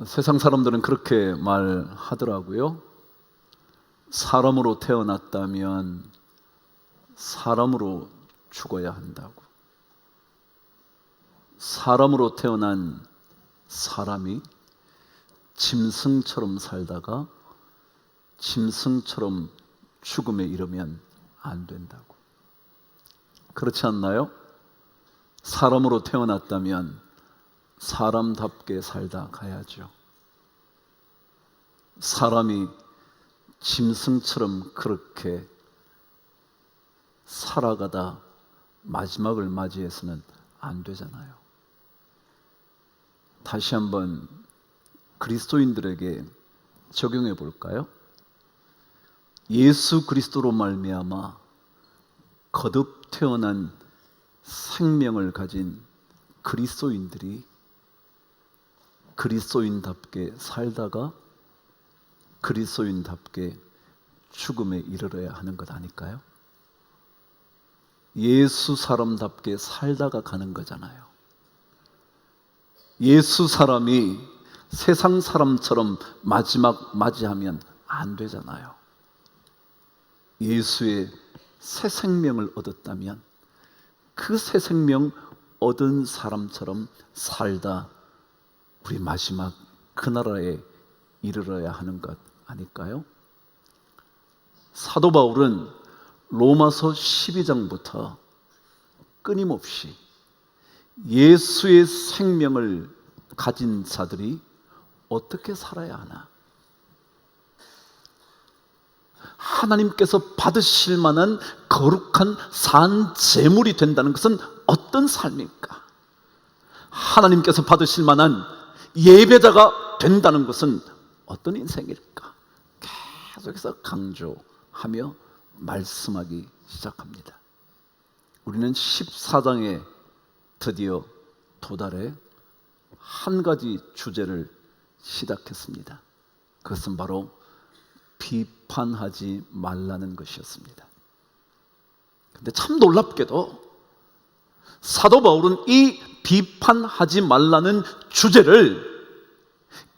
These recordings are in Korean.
세상 사람들은 그렇게 말하더라고요. 사람으로 태어났다면 사람으로 죽어야 한다고. 사람으로 태어난 사람이 짐승처럼 살다가 짐승처럼 죽음에 이르면 안 된다고. 그렇지 않나요? 사람으로 태어났다면 사람답게 살다 가야죠. 사람이 짐승처럼 그렇게 살아가다 마지막을 맞이해서는 안 되잖아요. 다시 한번 그리스도인들에게 적용해 볼까요? 예수 그리스도로 말미암아 거듭 태어난 생명을 가진 그리스도인들이 그리스도인답게 살다가 그리스도인답게 죽음에 이르러야 하는 것 아닐까요? 예수 사람답게 살다가 가는 거잖아요. 예수 사람이 세상 사람처럼 마지막 맞이하면 안 되잖아요. 예수의 새 생명을 얻었다면 그 새 생명 얻은 사람처럼 살다 우리 마지막 그 나라에 이르러야 하는 것 아닐까요? 사도 바울은 로마서 12장부터 끊임없이 예수의 생명을 가진 자들이 어떻게 살아야 하나, 하나님께서 받으실 만한 거룩한 산 제물이 된다는 것은 어떤 삶입니까? 하나님께서 받으실 만한 예배자가 된다는 것은 어떤 인생일까? 계속해서 강조하며 말씀하기 시작합니다. 우리는 14장에 드디어 도달해 한 가지 주제를 시작했습니다. 그것은 바로 비판하지 말라는 것이었습니다. 근데 참 놀랍게도 사도 바울은 이 비판하지 말라는 주제를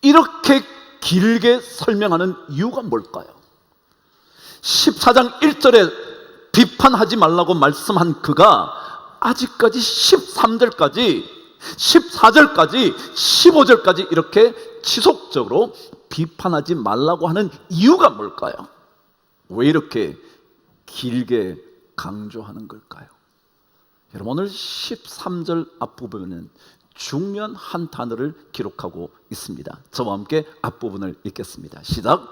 이렇게 길게 설명하는 이유가 뭘까요? 14장 1절에 비판하지 말라고 말씀한 그가 아직까지 13절까지 14절까지 15절까지 이렇게 지속적으로 비판하지 말라고 하는 이유가 뭘까요? 왜 이렇게 길게 강조하는 걸까요? 여러분, 오늘 13절 앞부분은 중요한 한 단어를 기록하고 있습니다. 저와 함께 앞부분을 읽겠습니다. 시작.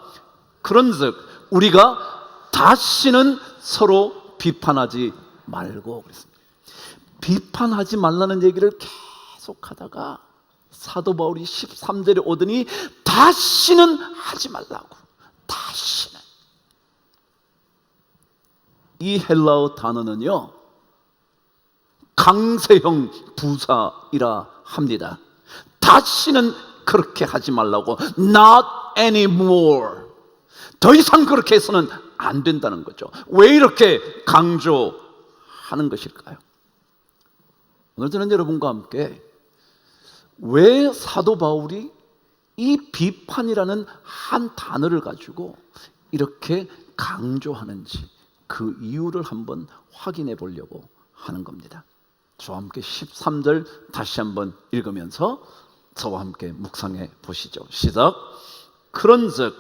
그런즉 우리가 다시는 서로 비판하지 말고 그랬습니다. 비판하지 말라는 얘기를 계속하다가 사도 바울이 13절에 오더니 다시는 하지 말라고. 다시는. 이 헬라어 단어는요, 강세형 부사이라 합니다. 다시는 그렇게 하지 말라고. Not anymore. 더 이상 그렇게 해서는 안 된다는 거죠. 왜 이렇게 강조하는 것일까요? 오늘 저는 여러분과 함께 왜 사도 바울이 이 비판이라는 한 단어를 가지고 이렇게 강조하는지 그 이유를 한번 확인해 보려고 하는 겁니다. 저와 함께 13절 다시 한번 읽으면서 저와 함께 묵상해 보시죠. 시작. 그런즉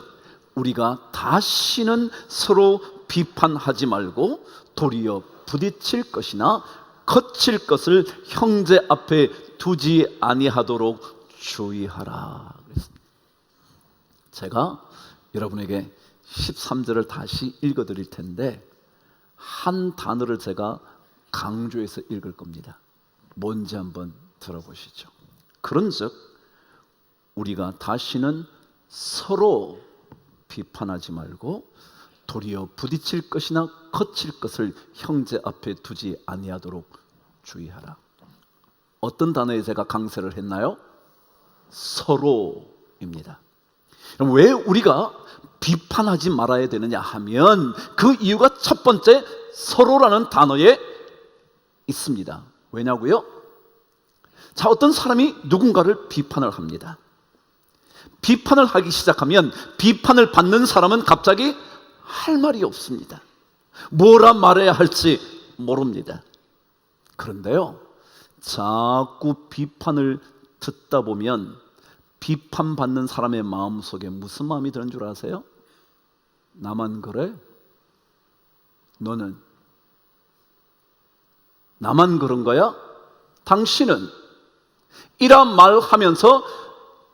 우리가 다시는 서로 비판하지 말고 도리어 부딪힐 것이나 거칠 것을 형제 앞에 두지 아니하도록 주의하라. 제가 여러분에게 13절을 다시 읽어드릴 텐데 한 단어를 제가 강조해서 읽을 겁니다. 뭔지 한번 들어보시죠. 그런즉 우리가 다시는 서로 비판하지 말고 도리어 부딪힐 것이나 거칠 것을 형제 앞에 두지 아니하도록 주의하라. 어떤 단어에 제가 강세를 했나요? 서로입니다. 그럼 왜 우리가 비판하지 말아야 되느냐 하면 그 이유가 첫 번째 서로라는 단어에 있습니다. 왜냐고요? 자, 어떤 사람이 누군가를 비판을 합니다. 비판을 하기 시작하면 비판을 받는 사람은 갑자기 할 말이 없습니다. 뭐라 말해야 할지 모릅니다. 그런데요, 자꾸 비판을 듣다 보면 비판받는 사람의 마음속에 무슨 마음이 드는 줄 아세요? 나만 그래? 너는? 나만 그런 거야? 당신은? 이런 말 하면서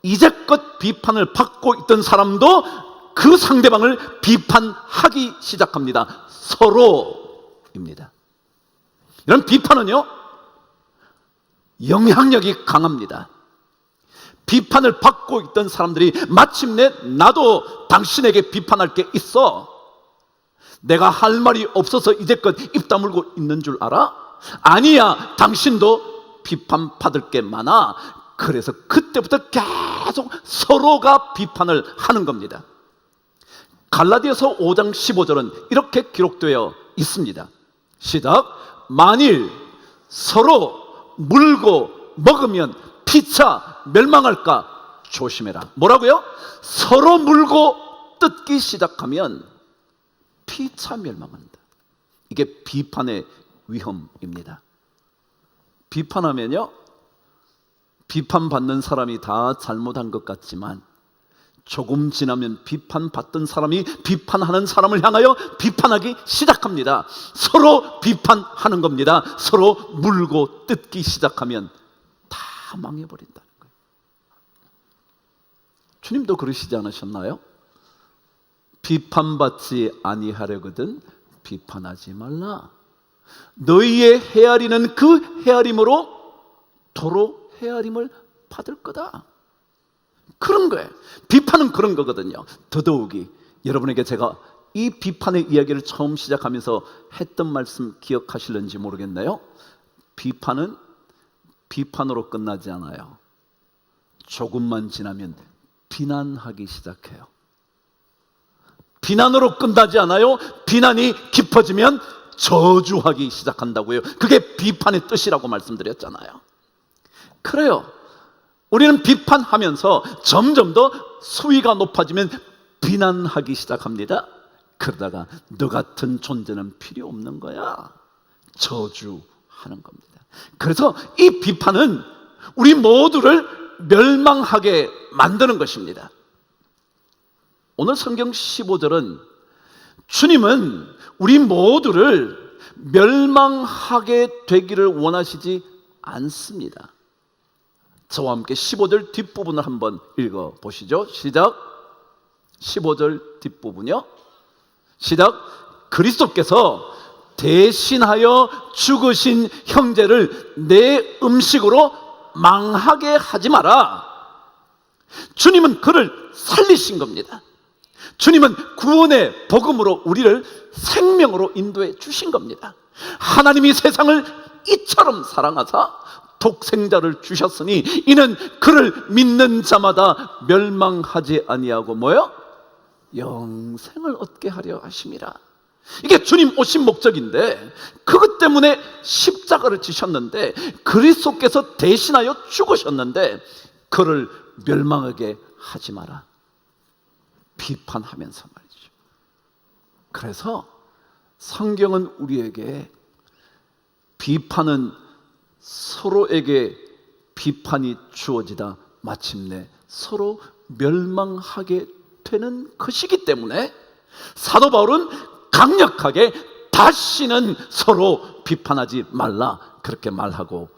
이제껏 비판을 받고 있던 사람도 그 상대방을 비판하기 시작합니다. 서로입니다. 이런 비판은요, 영향력이 강합니다. 비판을 받고 있던 사람들이 마침내 나도 당신에게 비판할 게 있어, 내가 할 말이 없어서 이제껏 입 다물고 있는 줄 알아? 아니야, 당신도 비판받을 게 많아. 그래서 그때부터 계속 서로가 비판을 하는 겁니다. 갈라디아서 5장 15절은 이렇게 기록되어 있습니다. 시작. 만일 서로 물고 먹으면 피차 멸망할까 조심해라. 뭐라고요? 서로 물고 뜯기 시작하면 피차 멸망한다. 이게 비판의 위험입니다. 비판하면요, 비판받는 사람이 다 잘못한 것 같지만 조금 지나면 비판받던 사람이 비판하는 사람을 향하여 비판하기 시작합니다. 서로 비판하는 겁니다. 서로 물고 뜯기 시작하면 다 망해버린다는 거예요. 주님도 그러시지 않으셨나요? 비판받지 아니하려거든 비판하지 말라. 너희의 헤아리는 그 헤아림으로 도로 헤아림을 받을 거다. 그런 거예요. 비판은 그런 거거든요. 더더욱이 여러분에게 제가 이 비판의 이야기를 처음 시작하면서 했던 말씀 기억하실는지 모르겠네요. 비판은 비판으로 끝나지 않아요. 조금만 지나면 비난하기 시작해요. 비난으로 끝나지 않아요. 비난이 깊어지면 저주하기 시작한다고요. 그게 비판의 뜻이라고 말씀드렸잖아요. 그래요. 우리는 비판하면서 점점 더 수위가 높아지면 비난하기 시작합니다. 그러다가 너 같은 존재는 필요 없는 거야, 저주하는 겁니다. 그래서 이 비판은 우리 모두를 멸망하게 만드는 것입니다. 오늘 성경 15절은 주님은 우리 모두를 멸망하게 되기를 원하시지 않습니다. 저와 함께 15절 뒷부분을 한번 읽어보시죠. 시작. 15절 뒷부분이요. 시작. 그리스도께서 대신하여 죽으신 형제를 내 음식으로 망하게 하지 마라. 주님은 그를 살리신 겁니다. 주님은 구원의 복음으로 우리를 생명으로 인도해 주신 겁니다. 하나님이 세상을 이처럼 사랑하사 독생자를 주셨으니 이는 그를 믿는 자마다 멸망하지 아니하고 뭐요? 영생을 얻게 하려 하심이라. 이게 주님 오신 목적인데, 그것 때문에 십자가를 지셨는데, 그리스도께서 대신하여 죽으셨는데 그를 멸망하게 하지 마라. 비판하면서 말이죠. 그래서 성경은 우리에게 비판은 서로에게 비판이 주어지다 마침내 서로 멸망하게 되는 것이기 때문에 사도 바울은 강력하게 다시는 서로 비판하지 말라, 그렇게 말하고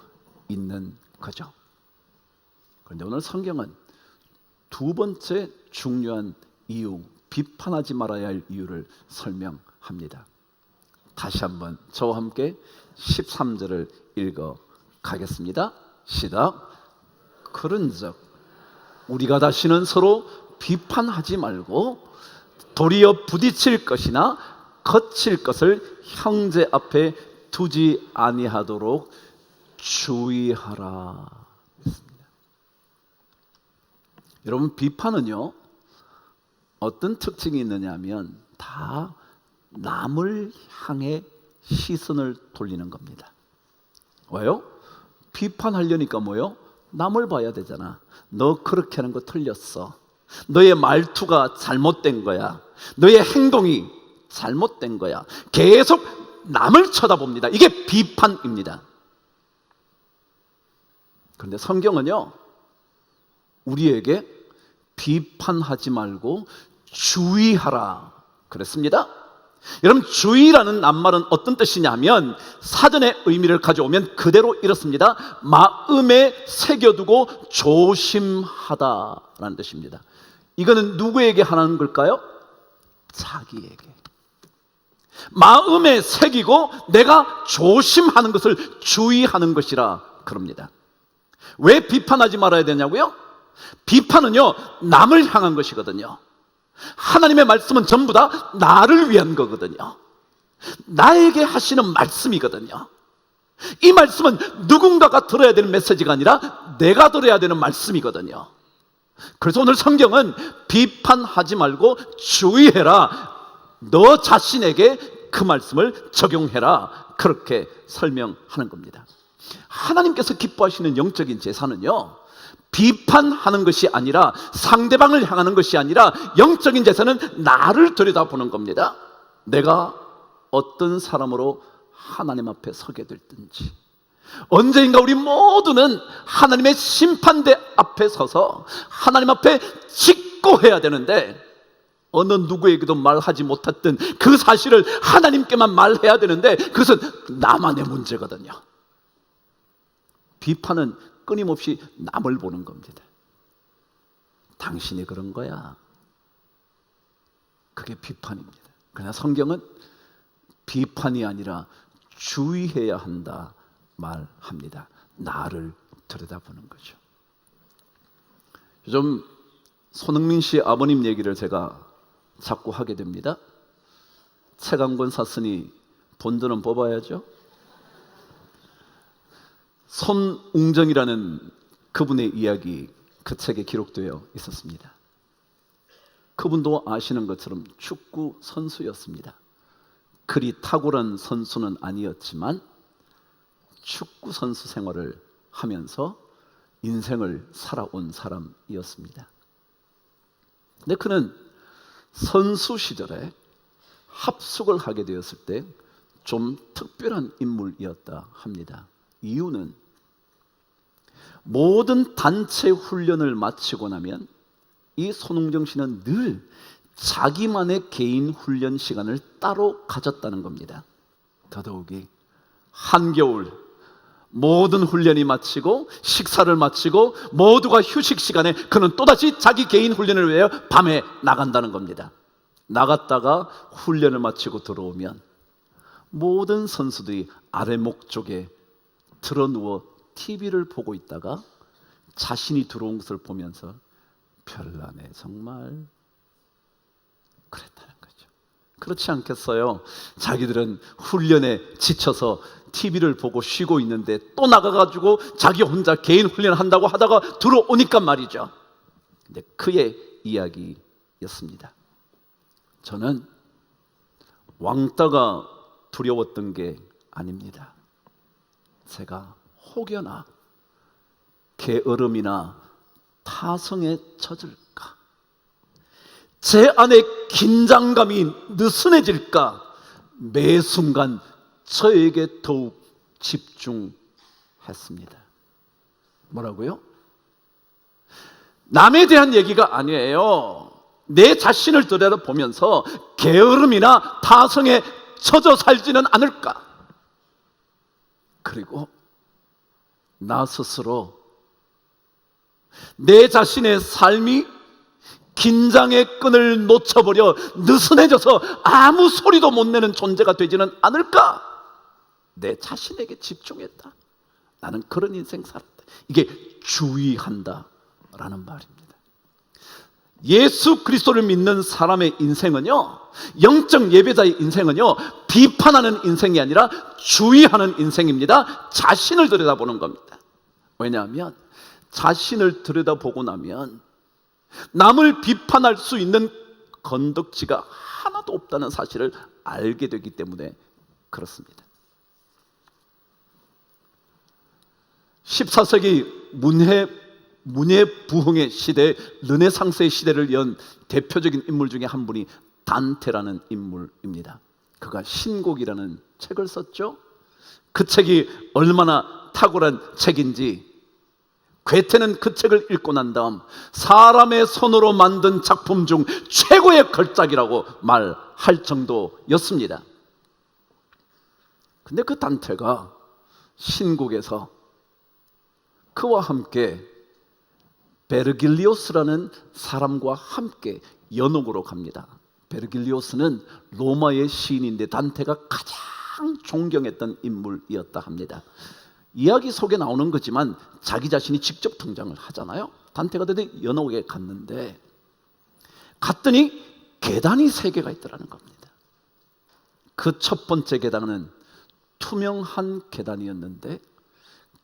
있는 거죠. 그런데 오늘 성경은 두 번째 중요한 이유, 비판하지 말아야 할 이유를 설명합니다. 다시 한번 저와 함께 13절을 읽어 가겠습니다. 시작. 그런즉 우리가 다시는 서로 비판하지 말고 도리어 부딪힐 것이나 거칠 것을 형제 앞에 두지 아니하도록 주의하라. 여러분, 비판은요 어떤 특징이 있느냐 하면 다 남을 향해 시선을 돌리는 겁니다. 왜요? 비판하려니까 뭐요? 남을 봐야 되잖아. 너 그렇게 하는 거 틀렸어. 너의 말투가 잘못된 거야. 너의 행동이 잘못된 거야. 계속 남을 쳐다봅니다. 이게 비판입니다. 그런데 성경은요, 우리에게 비판하지 말고 주의하라 그랬습니다. 여러분, 주의라는 낱말은 어떤 뜻이냐면 사전의 의미를 가져오면 그대로 이렇습니다. 마음에 새겨두고 조심하다라는 뜻입니다. 이거는 누구에게 하는 걸까요? 자기에게. 마음에 새기고 내가 조심하는 것을 주의하는 것이라 그럽니다. 왜 비판하지 말아야 되냐고요? 비판은요, 남을 향한 것이거든요. 하나님의 말씀은 전부 다 나를 위한 거거든요. 나에게 하시는 말씀이거든요. 이 말씀은 누군가가 들어야 되는 메시지가 아니라 내가 들어야 되는 말씀이거든요. 그래서 오늘 성경은 비판하지 말고 주의해라, 너 자신에게 그 말씀을 적용해라, 그렇게 설명하는 겁니다. 하나님께서 기뻐하시는 영적인 제사는요, 비판하는 것이 아니라, 상대방을 향하는 것이 아니라, 영적인 제사는 나를 들여다보는 겁니다. 내가 어떤 사람으로 하나님 앞에 서게 될든지, 언제인가 우리 모두는 하나님의 심판대 앞에 서서 하나님 앞에 직고해야 되는데, 어느 누구에게도 말하지 못했던 그 사실을 하나님께만 말해야 되는데, 그것은 나만의 문제거든요. 비판은 끊임없이 남을 보는 겁니다. 당신이 그런 거야. 그게 비판입니다. 그러나 성경은 비판이 아니라 주의해야 한다 말합니다. 나를 들여다보는 거죠. 요즘 손흥민 씨 아버님 얘기를 제가 자꾸 하게 됩니다. 책 한 권 샀으니 본전은 뽑아야죠. 손웅정이라는 그분의 이야기, 그 책에 기록되어 있었습니다. 그분도 아시는 것처럼 축구 선수였습니다. 그리 탁월한 선수는 아니었지만 축구 선수 생활을 하면서 인생을 살아온 사람이었습니다. 근데 그는 선수 시절에 합숙을 하게 되었을 때 좀 특별한 인물이었다 합니다. 이유는 모든 단체 훈련을 마치고 나면 이 손웅정 씨는 늘 자기만의 개인 훈련 시간을 따로 가졌다는 겁니다. 더더욱이 한겨울 모든 훈련이 마치고 식사를 마치고 모두가 휴식 시간에 그는 또다시 자기 개인 훈련을 위해 밤에 나간다는 겁니다. 나갔다가 훈련을 마치고 들어오면 모든 선수들이 아래목 쪽에 드러누워 TV를 보고 있다가 자신이 들어온 것을 보면서 별나네 정말, 그랬다는 거죠. 그렇지 않겠어요? 자기들은 훈련에 지쳐서 TV를 보고 쉬고 있는데 또 나가가지고 자기 혼자 개인 훈련을 한다고 하다가 들어오니까 말이죠. 근데 그의 이야기였습니다. 저는 왕따가 두려웠던 게 아닙니다. 제가 혹여나 게으름이나 타성에 젖을까, 제 안에 긴장감이 느슨해질까, 매 순간 저에게 더욱 집중했습니다. 뭐라고요? 남에 대한 얘기가 아니에요. 내 자신을 들여다보면서 게으름이나 타성에 젖어 살지는 않을까, 그리고 나 스스로 내 자신의 삶이 긴장의 끈을 놓쳐버려 느슨해져서 아무 소리도 못 내는 존재가 되지는 않을까, 내 자신에게 집중했다. 나는 그런 인생 살았다. 이게 주의한다라는 말입니다. 예수 그리스도를 믿는 사람의 인생은요, 영적 예배자의 인생은요, 비판하는 인생이 아니라 주의하는 인생입니다. 자신을 들여다보는 겁니다. 왜냐하면 자신을 들여다보고 나면 남을 비판할 수 있는 건덕지가 하나도 없다는 사실을 알게 되기 때문에 그렇습니다. 14세기 문해 문예부흥의 시대, 르네상스의 시대를 연 대표적인 인물 중에 한 분이 단테라는 인물입니다. 그가 신곡이라는 책을 썼죠. 그 책이 얼마나 탁월한 책인지 괴테는 그 책을 읽고 난 다음 사람의 손으로 만든 작품 중 최고의 걸작이라고 말할 정도였습니다. 근데 그 단테가 신곡에서 그와 함께 베르길리오스라는 사람과 함께 연옥으로 갑니다. 베르길리오스는 로마의 시인인데 단테가 가장 존경했던 인물이었다 합니다. 이야기 속에 나오는 거지만 자기 자신이 직접 등장을 하잖아요. 단테가 드디어 연옥에 갔는데 갔더니 계단이 3개가 있더라는 겁니다. 그 첫 번째 계단은 투명한 계단이었는데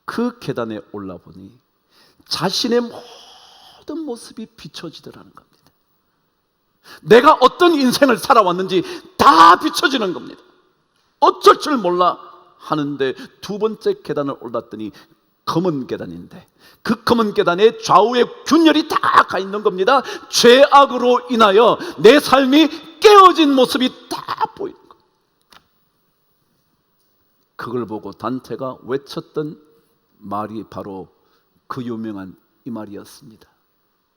그 계단에 올라보니 자신의 모든 모습이 비춰지더라는 겁니다. 내가 어떤 인생을 살아왔는지 다 비춰지는 겁니다. 어쩔 줄 몰라 하는데 두 번째 계단을 올랐더니 검은 계단인데 그 검은 계단에 좌우에 균열이 다 가 있는 겁니다. 죄악으로 인하여 내 삶이 깨어진 모습이 다 보이는 겁니다. 그걸 보고 단테가 외쳤던 말이 바로 그 유명한 이 말이었습니다.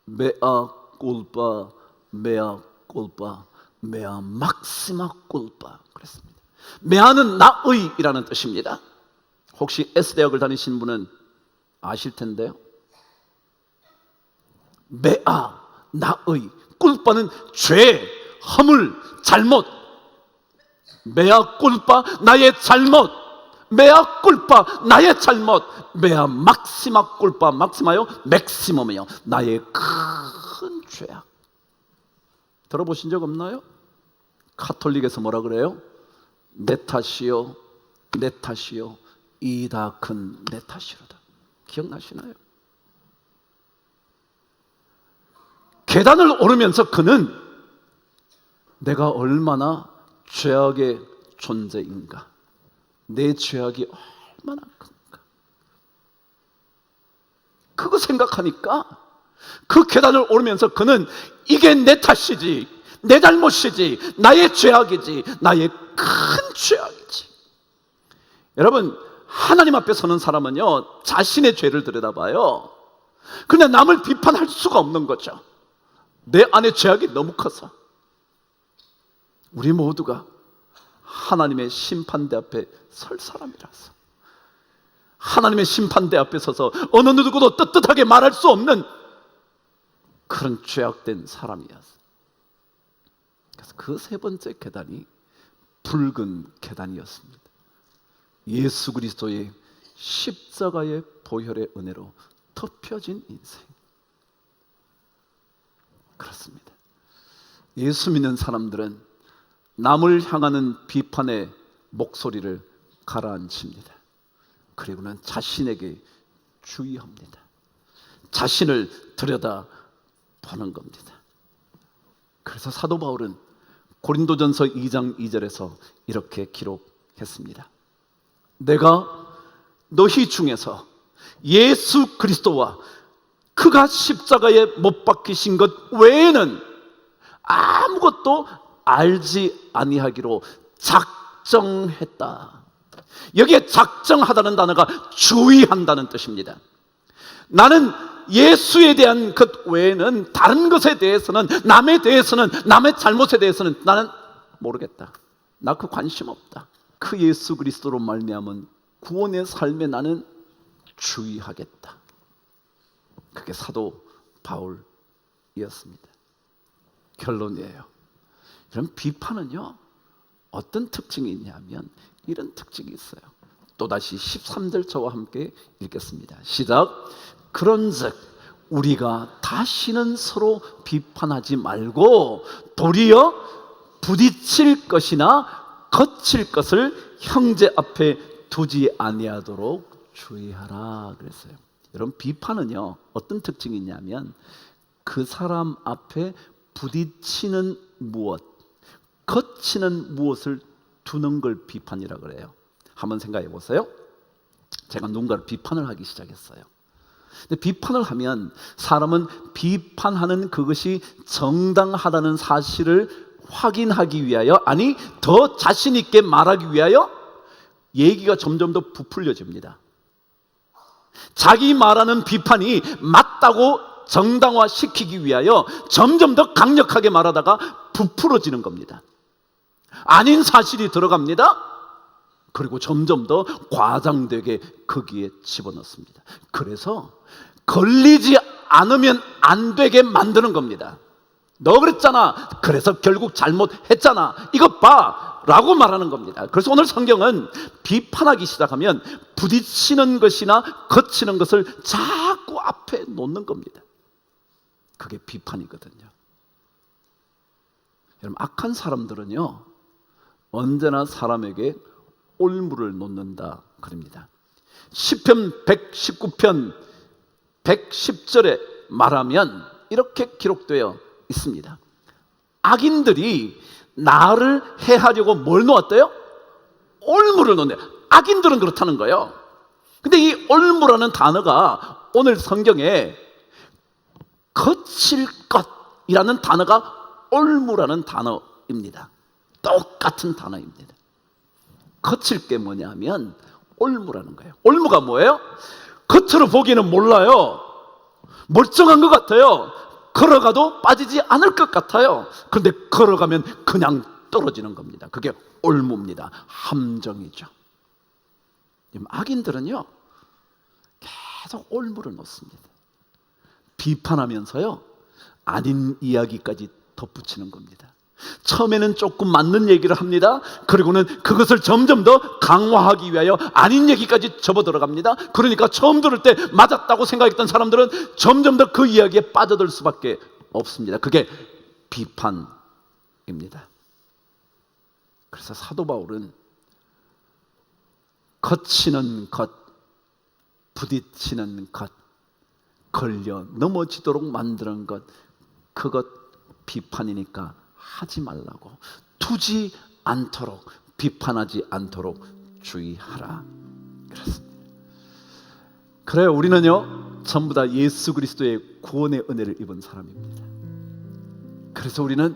메아 꿀빠 메아 꿀빠 메아 막시마 꿀빠 그랬습니다. 메아는 나의이라는 뜻입니다. 혹시 S대학을 다니신 분은 아실 텐데요. 메아 나의 꿀빠는 죄, 허물, 잘못. 메아 꿀빠 나의 잘못. 메아 꿀빠 나의 잘못. 메아 막시마 꿀빠 막시마요 맥시멈이요 나의 큰 죄악. 들어보신 적 없나요? 카톨릭에서 뭐라 그래요? 내 탓이요 내 탓이요 이 다 큰 내 탓이로다. 기억나시나요? 계단을 오르면서 그는 내가 얼마나 죄악의 존재인가, 내 죄악이 얼마나 큰가, 그거 생각하니까 그 계단을 오르면서 그는 이게 내 탓이지, 내 잘못이지, 나의 죄악이지, 나의 큰 죄악이지. 여러분, 하나님 앞에 서는 사람은요 자신의 죄를 들여다봐요. 그냥 남을 비판할 수가 없는 거죠. 내 안에 죄악이 너무 커서. 우리 모두가 하나님의 심판대 앞에 설 사람이라서, 하나님의 심판대 앞에 서서 어느 누구도 떳떳하게 말할 수 없는 그런 죄악된 사람이었어. 그래서 그 3번째 계단이 붉은 계단이었습니다. 예수 그리스도의 십자가의 보혈의 은혜로 덮여진 인생. 그렇습니다. 예수 믿는 사람들은 남을 향하는 비판의 목소리를 가라앉힙니다. 그리고는 자신에게 주의합니다. 자신을 들여다보는 겁니다. 그래서 사도 바울은 고린도전서 2장 2절에서 이렇게 기록했습니다. 내가 너희 중에서 예수 그리스도와 그가 십자가에 못 박히신 것 외에는 아무것도 알지 아니하기로 작정했다. 여기에 작정하다는 단어가 주의한다는 뜻입니다. 나는 예수에 대한 것 외에는 다른 것에 대해서는, 남에 대해서는, 남의 잘못에 대해서는 나는 모르겠다. 나 그 관심 없다. 그 예수 그리스도로 말미암은 구원의 삶에 나는 주의하겠다. 그게 사도 바울이었습니다. 결론이에요. 이런 비판은요 어떤 특징이 있냐면 이런 특징이 있어요. 또다시 13절 저와 함께 읽겠습니다. 시작. 그런즉 우리가 다시는 서로 비판하지 말고 도리어 부딪힐 것이나 거칠 것을 형제 앞에 두지 아니하도록 주의하라 그랬어요. 여러분, 비판은요 어떤 특징이 있냐면 그 사람 앞에 부딪히는 무엇, 거치는 무엇을 두는 걸 비판이라고 그래요. 한번 생각해 보세요. 제가 누군가를 비판을 하기 시작했어요. 근데 비판을 하면 사람은 비판하는 그것이 정당하다는 사실을 확인하기 위하여, 아니 더 자신 있게 말하기 위하여 얘기가 점점 더 부풀려집니다. 자기 말하는 비판이 맞다고 정당화시키기 위하여 점점 더 강력하게 말하다가 부풀어지는 겁니다. 아닌 사실이 들어갑니다. 그리고 점점 더 과장되게 거기에 집어넣습니다. 그래서 걸리지 않으면 안 되게 만드는 겁니다. 너 그랬잖아. 그래서 결국 잘못했잖아. 이것 봐 라고 말하는 겁니다. 그래서 오늘 성경은 비판하기 시작하면 부딪히는 것이나 거치는 것을 자꾸 앞에 놓는 겁니다. 그게 비판이거든요. 여러분, 악한 사람들은요 언제나 사람에게 올무를 놓는다 그럽니다. 시편 119편 110절에 말하면 이렇게 기록되어 있습니다. 악인들이 나를 해하려고 뭘 놓았대요? 올무를 놓네. 악인들은 그렇다는 거예요. 근데 이 올무라는 단어가 오늘 성경에 거칠 것이라는 단어가 올무라는 단어입니다. 똑같은 단어입니다. 거칠 게 뭐냐면 올무라는 거예요. 올무가 뭐예요? 겉으로 보기에는 몰라요. 멀쩡한 것 같아요. 걸어가도 빠지지 않을 것 같아요. 그런데 걸어가면 그냥 떨어지는 겁니다. 그게 올무입니다. 함정이죠. 악인들은요 계속 올무를 놓습니다. 비판하면서요 아닌 이야기까지 덧붙이는 겁니다. 처음에는 조금 맞는 얘기를 합니다. 그리고는 그것을 점점 더 강화하기 위하여 아닌 얘기까지 접어들어갑니다. 그러니까 처음 들을 때 맞았다고 생각했던 사람들은 점점 더 그 이야기에 빠져들 수밖에 없습니다. 그게 비판입니다. 그래서 사도 바울은 거치는 것, 부딪히는 것, 걸려 넘어지도록 만드는 것, 그것 비판이니까 하지 말라고, 두지 않도록, 비판하지 않도록 주의하라. 그렇습니다. 그래요, 우리는요 전부 다 예수 그리스도의 구원의 은혜를 입은 사람입니다. 그래서 우리는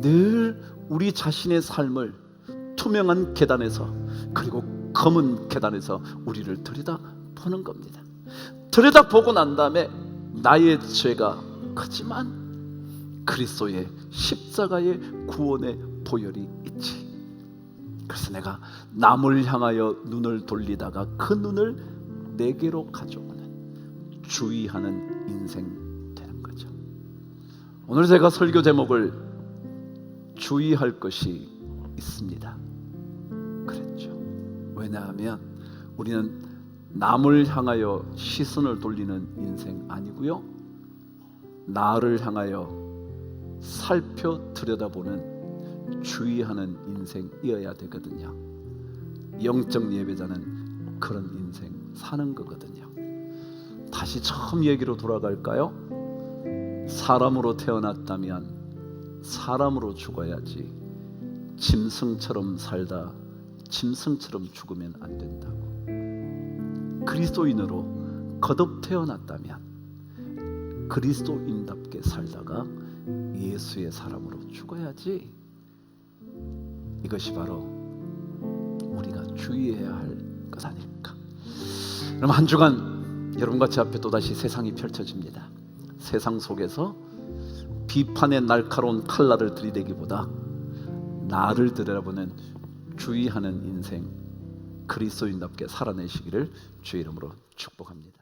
늘 우리 자신의 삶을 투명한 계단에서, 그리고 검은 계단에서 우리를 들여다보는 겁니다. 들여다보고 난 다음에 나의 죄가 크지만 그리스도의 십자가의 구원의 보혈이 있지. 그래서 내가 남을 향하여 눈을 돌리다가 그 눈을 내게로 가져오는, 주의하는 인생 되는 거죠. 오늘 제가 설교 제목을 주의할 것이 있습니다 그랬죠. 왜냐하면 우리는 남을 향하여 시선을 돌리는 인생 아니고요, 나를 향하여 살펴 들여다보는, 주의하는 인생이어야 되거든요. 영적 예배자는 그런 인생 사는 거거든요. 다시 처음 얘기로 돌아갈까요? 사람으로 태어났다면 사람으로 죽어야지 짐승처럼 살다 짐승처럼 죽으면 안 된다고. 그리스도인으로 거듭 태어났다면 그리스도인답게 살다가 예수의 사람으로 죽어야지. 이것이 바로 우리가 주의해야 할 것 아닐까. 그럼 한 주간 여러분과 제 앞에 또다시 세상이 펼쳐집니다. 세상 속에서 비판의 날카로운 칼날을 들이대기보다 나를 들여다보는 주의하는 인생, 그리스도인답게 살아내시기를 주의 이름으로 축복합니다.